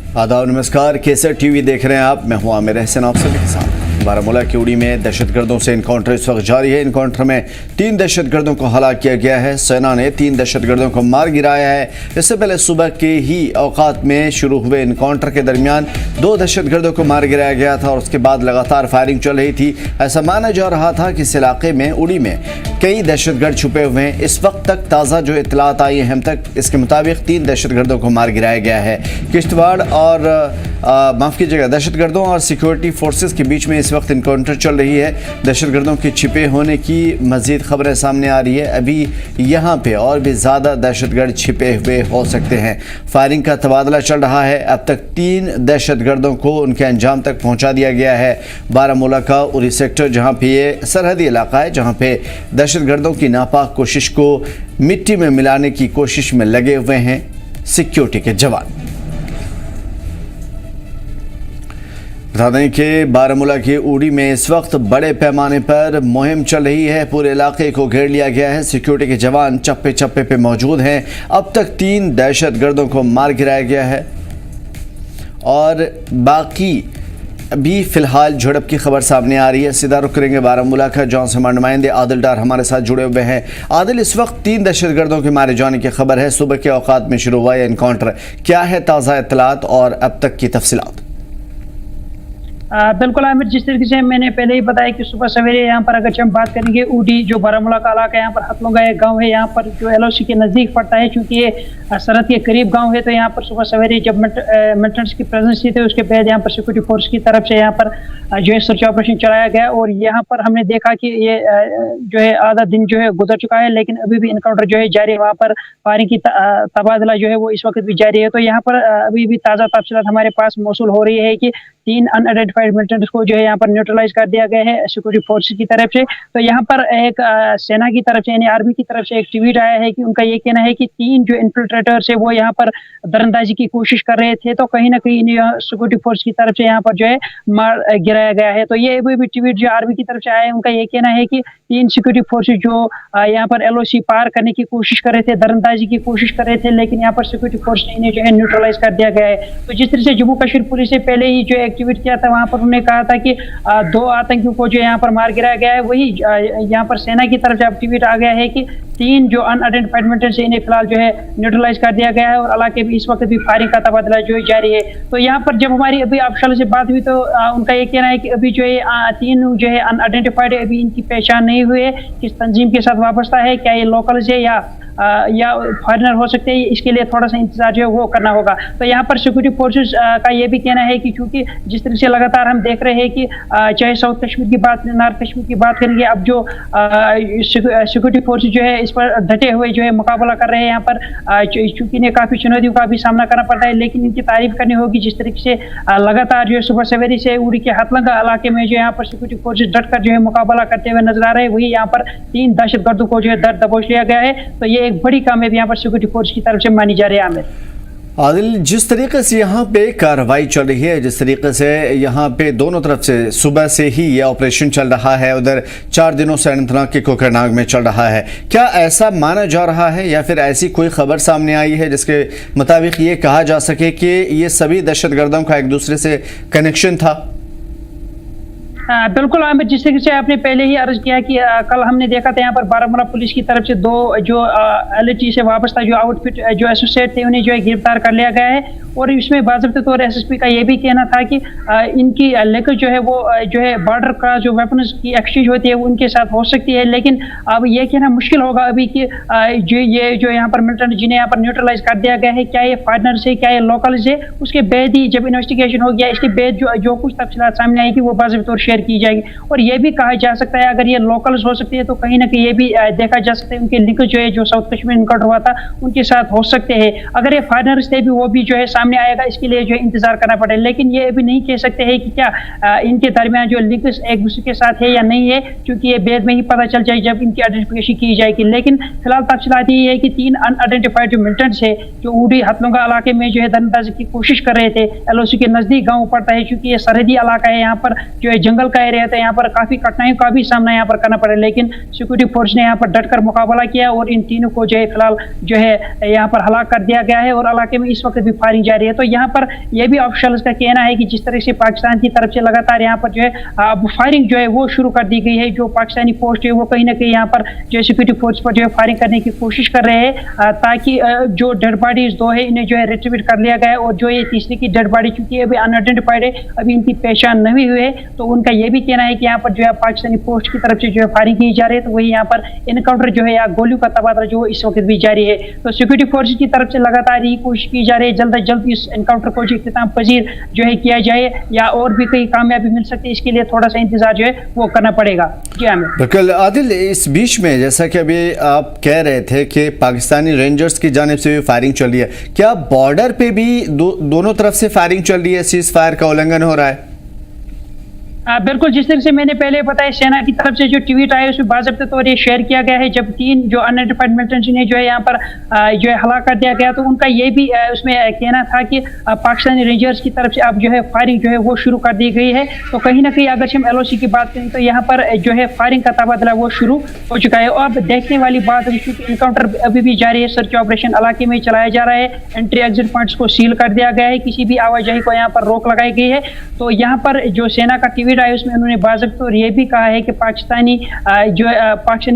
आदाब नमस्कार, केसर टीवी देख रहे हैं आप। मैं हूं आमिर एहसन आप सभी के साथ। बारामूला की उड़ी में दहशतगर्दों से इनकाउंटर इस वक्त जारी है। इनकाउंटर में 3 दहशतगर्दों को हलाक किया गया है। सेना ने 3 दहशतगर्दों को मार गिराया है। इससे पहले सुबह के ही औकात में शुरू हुए इनकाउंटर के दरमियान 2 दहशतगर्दों को मार गिराया गया था और उसके बाद लगातार फायरिंग चल रही थी। ऐसा माना जा रहा था कि इस इलाके में उड़ी में कई दहशतगर्द छुपे हुए हैं। इस वक्त तक ताज़ा जो इत्तलात आई है हम तक, इसके मुताबिक 3 दहशतगर्दों को मार गिराया गया है। किश्तवाड़ और माफ़ कीजिएगा, दहशतगर्दों और सिक्योरिटी फोर्सेस के बीच में इस वक्त इनकाउंटर चल रही है। दहशतगर्दों के छिपे होने की मज़ीद खबरें सामने आ रही है। अभी यहाँ पे और भी ज़्यादा दहशतगर्द छिपे हुए हो सकते हैं। फायरिंग का तबादला चल रहा है। अब तक 3 दहशतगर्दों को उनके अंजाम तक पहुँचा दिया गया है। बारामूला का उरी सेक्टर, जहाँ पे ये सरहदी इलाका है, जहाँ पे दहशतगर्दों की नापाक कोशिश को मिट्टी में मिलाने की कोशिश में लगे हुए हैं सिक्योरिटी के जवान। बता दें कि बारामूला की उड़ी में इस वक्त बड़े पैमाने पर मुहिम चल रही है। पूरे इलाके को घेर लिया गया है। सिक्योरिटी के जवान चप्पे चप्पे पे मौजूद हैं। अब तक 3 दहशतगर्दों को मार गिराया गया है और बाकी अभी फ़िलहाल झड़प की खबर सामने आ रही है। सीधा रुख करेंगे बारामूला का, जहाँ से हमारे नुमाइंदे आदिल डार हमारे साथ जुड़े हुए हैं। आदिल, इस वक्त 3 दहशतगर्दों के मारे जाने की खबर है। सुबह के औकात में शुरू हुआ यह इनकाउंटर, क्या है ताज़ा इत्तलात और अब तक की तफसीलात? बिल्कुल आमिर, जिस तरीके से मैंने पहले ही बताया कि सुबह सवेरे यहाँ पर अगर हम बात करेंगे, ऊडी जो बारामूला का इलाका है, यहाँ पर हतलुंगा एक गांव है, यहाँ पर जो LOC के नज़दीक पड़ता है। क्योंकि ये सरहद के करीब गांव है, तो यहाँ पर सुबह सवेरे जब मिलिटेंट्स की प्रेजेंस थी, तो उसके बाद यहाँ पर सिक्योरिटी फोर्स की तरफ से यहाँ पर जो है सर्च ऑपरेशन चलाया गया। और यहाँ पर हमने देखा कि ये जो है आधा दिन जो है गुजर चुका है, लेकिन अभी भी इनकाउंटर जो है जारी है। वहाँ पर फायरिंग की तबादला जो है वो इस वक्त भी जारी है। तो यहाँ पर अभी भी ताज़ा तफसीलात हमारे पास मौसूल हो रही है कि 3 अनआइडेंटिफाइड मिलिटेंट्स को जो है यहाँ पर न्यूट्रलाइज कर दिया गया है सिक्योरिटी फोर्स की तरफ से। तो यहाँ पर एक सेना की तरफ से यानी आर्मी की तरफ से एक ट्वीट आया है कि उनका ये कहना है कि 3 जो इन्फिल्ट्रेटर्स है वो यहाँ पर दरअंदाजी की कोशिश कर रहे थे, तो कहीं ना कहीं सिक्योरिटी फोर्स की तरफ से यहाँ पर जो है मार गिराया गया है। तो ये भी ट्वीट जो आर्मी की तरफ से आया है, उनका ये कहना है कि 3 सिक्योरिटी फोर्सेज जो यहाँ पर LOC पार करने की कोशिश कर रहे थे, दरअंदाजी की कोशिश कर रहे थे, लेकिन यहाँ पर सिक्योरिटी फोर्स ने इन्हें जो है न्यूट्रलाइज कर दिया गया है। तो जिस तरह से जम्मू कश्मीर पुलिस से पहले ही जो एक्टिवेट किया था, वहाँ पर उन्होंने कहा था कि 2 आतंकियों को जो यहाँ पर मार गिराया गया है, वही यहाँ पर सेना की तरफ से एक्टिवेट आ गया है कि 3 जो अनआइडेंटिफाइड मिलिटेंट्स से इन्हें फिलहाल जो है न्यूट्रलाइज कर दिया गया है और इलाके भी इस वक्त भी फायरिंग का तबादला जो है जारी है। तो यहाँ पर जब हमारी अभी अफसर से बात हुई, तो उनका ये कहना है कि अभी जो है 3 जो है अनआइडेंटिफाइड है, अभी इनकी पहचान नहीं हुई है, किस तंजीम के साथ वाबस्ता है, क्या ये लोकल है या फॉरेनर हो सकते हैं। इसके लिए थोड़ा सा इंतजार जो है वो करना होगा। तो यहाँ पर सिक्योरिटी फोर्सेस का ये भी कहना है कि चूंकि जिस तरह से लगातार हम देख रहे हैं कि चाहे साउथ कश्मीर की बात, नॉर्थ कश्मीर की बात करेंगे, अब जो सिक्योरिटी फोर्सेस जो है इस पर डटे हुए जो है मुकाबला कर रहे हैं। यहाँ पर चूंकि इन्हें काफ़ी चुनौतियों का भी सामना करना पड़ता है, लेकिन इनकी तारीफ करनी होगी जिस तरीके से लगातार जो है सुबह सवेरे से उड़ी के हतलंगा इलाके में जो यहाँ पर सिक्योरिटी फोर्सेस डट कर जो है मुकाबला करते हुए नजर आ रहे हैं। वही यहाँ पर 3 दहशतगर्दों को जो है दर दबोच लिया गया है। तो ये एक बड़ी कामयाबी यहाँ पर सिक्योरिटी फोर्स की तरफ से मानी जा रही है। आमिर, आदिल, जिस तरीके से यहाँ पे कार्रवाई चल रही है, जिस तरीके से यहाँ पे दोनों तरफ से सुबह से ही ये ऑपरेशन चल रहा है, उधर 4 दिनों से अनंतनाग के कोकरनाग में चल रहा है, क्या ऐसा माना जा रहा है या फिर ऐसी कोई खबर सामने आई है जिसके मुताबिक ये कहा जा सके कि ये सभी दहशतगर्दों का एक दूसरे से कनेक्शन था? बिल्कुल आमिर, जिस तरीके से आपने पहले ही अर्ज किया कि कल हमने देखा था यहाँ पर बारामूला पुलिस की तरफ से 2 जो LHT से वाबस्ता जो आउटफिट जो एसोसिएट थे उन्हें जो है गिरफ्तार कर लिया गया है। और इसमें बाज़ाब्ते तौर SSP का ये भी कहना था कि इनकी लिंक जो है वो जो है बॉर्डर का जो वेपन्स की एक्सचेंज होती है वो उनके साथ हो सकती है। लेकिन अब ये कहना मुश्किल होगा अभी कि जो यहाँ पर मिलिटेंट जिन्हें यहाँ पर न्यूट्रलाइज कर दिया गया है, क्या ये फॉरेनर्स है, क्या ये लोकल्स है। उसके बाद ही जब इन्वेस्टिगेशन हो गया, इसके बाद जो कुछ तफसीलात सामने आएगी वो बाज़ाब्ते तौर शेयर की जाएगी। और ये भी कहा जा सकता है अगर ये लोकल्स हो सकते हैं, तो कहीं ना कहीं ये भी देखा जा सकता है उनके लिंक जो है जो साउथ कश्मीर इनकाउंटर हुआ था उनके साथ हो सकते हैं। अगर ये फॉरेनर्स थे भी, वो भी जो है सामने आएगा, इसके लिए जो है इंतजार करना पड़ेगा। लेकिन ये अभी नहीं कह सकते हैं कि क्या इनके दरमियान जो लिंक एक दूसरे के साथ है या नहीं है, क्योंकि ये बाद में ही पता चल जाए जब इनकी आइडेंटिफिकेशन की जाएगी। लेकिन फिलहाल तफसीलात ये है कि 3 अनआइडेंटिफाइड जो मिलिटेंट्स है जो उड़ी हतलुंगा इलाके में जो है दरअंदाजी की कोशिश कर रहे थे। LOC के नजदीक गाँव पड़ता है, क्योंकि ये सरहदी इलाका है, यहाँ पर जो है जंगल का एरिया है, यहाँ पर काफी कठिनाइयों का भी सामना यहाँ पर करना पड़ा। लेकिन सिक्योरिटी फोर्स ने यहाँ पर डटकर मुकाबला किया और इन तीनों को जो है फिलहाल जो है यहाँ पर हलाक कर दिया गया है और इलाके में इस वक्त भी फायरिंग जा रही है। तो यहाँ पर यह भी ऑफिशियल्स का कहना है कि जिस तरह से पाकिस्तान की तरफ से लगातार यहाँ पर जो है अब फायरिंग जो है वो शुरू कर दी गई है। जो पाकिस्तानी पोस्ट है वो कहीं ना कहीं यहाँ पर जो सिक्योरिटी फोर्स पर जो है फायरिंग करने की कोशिश कर रहे हैं ताकि जो डेड बॉडीज दो है इन्हें जो है रिट्रीव कर लिया गया है। और जो ये तीसरी की डेड बॉडी चूंकि अभी अनआइडेंटिफाइड है, अभी इनकी पहचान नहीं हुई है, तो उनका यह भी कहना है कि यहाँ पर जो है पाकिस्तानी पोस्ट की तरफ से जो है फायरिंग की जा रही है। तो वही यहाँ पर इनकाउंटर जो है या गोलियों का तबादला जो इस वक्त भी जारी है। तो सिक्योरिटी फोर्स की तरफ से लगातार ये कोशिश की जा रही है जल्द अज जल्द इस एनकाउंटर को इख्तिताम पजीर जो है किया जाए या और भी कई कामयाबी मिल सकती है। इसके लिए थोड़ा सा इंतजार जो है वो करना पड़ेगा। जी आमिर। बिल्कुल आदिल, इस बीच में जैसा कि अभी आप कह रहे थे कि पाकिस्तानी रेंजर्स की जानिब से भी फायरिंग चल रही है, क्या बॉर्डर पे भी दोनों तरफ से फायरिंग चल रही है, सीज फायर का उल्लंघन हो रहा है? बिल्कुल, जिस तरह से मैंने पहले बताया सेना की तरफ से जो ट्वीट आया उसमें बाज़ाब्ते तौर ये शेयर किया गया है। जब 3 जो अनआइडेंटिफाइड मिलिटेंट्स ने जो है यहाँ पर जो है हलाक कर दिया गया, तो उनका ये भी उसमें कहना था कि पाकिस्तानी रेंजर्स की तरफ से अब जो है फायरिंग जो है वो शुरू कर दी गई है। तो कहीं ना कहीं अगर हम LOC की बात करें तो यहाँ पर जो है फायरिंग का तबादला वो शुरू हो चुका है। और अब देखने वाली बात है क्योंकि इनकाउंटर अभी भी जारी है, सर्च ऑपरेशन इलाके में चलाया जा रहा है, एंट्री एग्जिट पॉइंट्स को सील कर दिया गया है, किसी भी आवाजाही को यहाँ पर रोक लगाई गई है। तो यहाँ पर जो सेना का ट्वीट आया उसमें उन्होंने तो ये भी कहा है कि पाकिस्तानी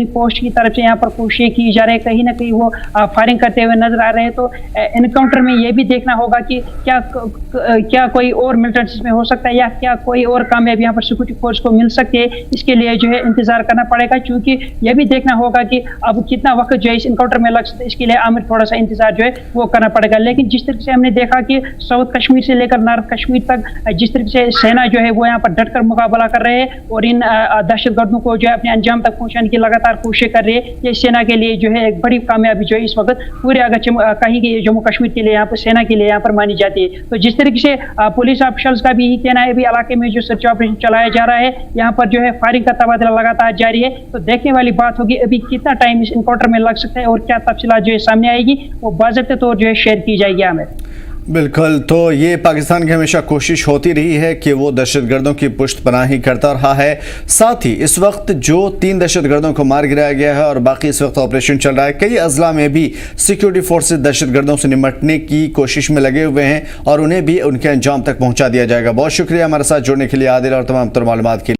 पोस्ट की तरफ से यहाँ पर कोशिश की जा रही है, कहीं ना कहीं वो फायरिंग करते हुए नजर आ रहे हैं। तो एनकाउंटर में ये भी देखना होगा कि क्या कोई और मिलिटेंट्स में हो सकता है या क्या कोई और कामयाबी यहाँ पर सिक्योरिटी फोर्स को मिल सकती है। इसके लिए जो है इंतजार करना पड़ेगा, क्योंकि ये भी देखना होगा कि अब कितना वक्त जो है इस एनकाउंटर में लग सकता है। इसके लिए आमिर थोड़ा सा इंतजार जो है वो करना पड़ेगा। लेकिन जिस तरीके से हमने देखा कि साउथ कश्मीर से लेकर नॉर्थ कश्मीर तक जिस तरीके से सेना जो है वो यहाँ पर डटकर मुकाबला कर रहे हैं और इन दहशतगर्दों को जो है अपने अंजाम तक पहुंचाने की लगातार कोशिश कर रही है, ये सेना के लिए जो है एक बड़ी कामयाबी जो है इस वक्त पूरे अगर कहीं की जम्मू कश्मीर के लिए यहाँ पर सेना के लिए यहाँ पर मानी जाती है। तो जिस तरीके से पुलिस ऑफिसर्स का भी यही कहना है, अभी इलाके में जो सर्च ऑपरेशन चलाया जा रहा है, यहाँ पर जो है फायरिंग का तबादला लगातार जारी है। तो देखने वाली बात होगी अभी कितना टाइम इस इनकाउंटर में लग सकता है और क्या तफसीलात जो है सामने आएगी वो बाज़ाब्ते तौर जो है शेयर की जाएगी। आमिर बिल्कुल, तो ये पाकिस्तान की हमेशा कोशिश होती रही है कि वो दहशतगर्दों की पुष्ट पनाही करता रहा है। साथ ही इस वक्त जो 3 दहशतगर्दों को मार गिराया गया है और बाकी इस वक्त ऑपरेशन चल रहा है, कई अजला में भी सिक्योरिटी फोर्सेस दहशतगर्दों से निपटने की कोशिश में लगे हुए हैं और उन्हें भी उनके अंजाम तक पहुंचा दिया जाएगा। बहुत शुक्रिया हमारे साथ जुड़ने के लिए आदिल और तमाम तर मालूमात के लिए।